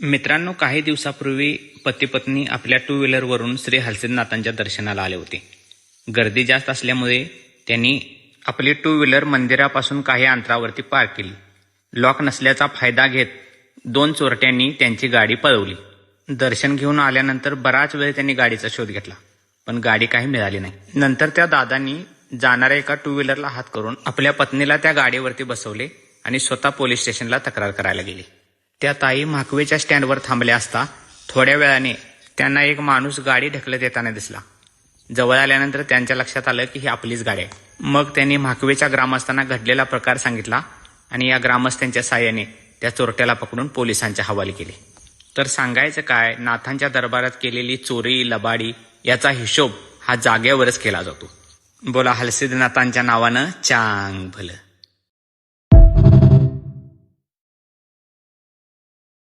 मित्रांनो, काही दिवसापूर्वी पती पत्नी आपल्या टू व्हीलरवरून श्री हलसिद्धनाथांच्या दर्शनाला आले होते. गर्दी जास्त असल्यामुळे त्यांनी आपली टू व्हीलर मंदिरापासून काही अंतरावरती पार्क केली. लॉक नसल्याचा फायदा घेत दोन चोरट्यांनी त्यांची गाडी पळवली. दर्शन घेऊन आल्यानंतर बराच वेळ त्यांनी गाडीचा शोध घेतला, पण गाडी काही मिळाली नाही. नंतर त्या दादांनी जाणाऱ्या एका टू व्हीलरला हात करून आपल्या पत्नीला त्या गाडीवरती बसवले आणि स्वतः पोलीस स्टेशनला तक्रार करायला गेले. त्या ताई म्हाकवेच्या स्टँडवर थांबल्या असता थोड्या वेळाने त्यांना एक माणूस गाडी ढकलत येताना दिसला. जवळ आल्यानंतर त्यांच्या लक्षात आलं की ही आपलीच गाडी आहे. मग त्यांनी म्हाकवेच्या ग्रामस्थांना घडलेला प्रकार सांगितला आणि या ग्रामस्थांच्या साहाय्याने त्या चोरट्याला पकडून पोलिसांच्या हवाली केले. तर सांगायचं काय, नाथांच्या दरबारात केलेली चोरी लबाडी याचा हिशोब हा जागेवरच केला जातो. बोला हलसिद्धनाथांच्या नावानं चांग भलं.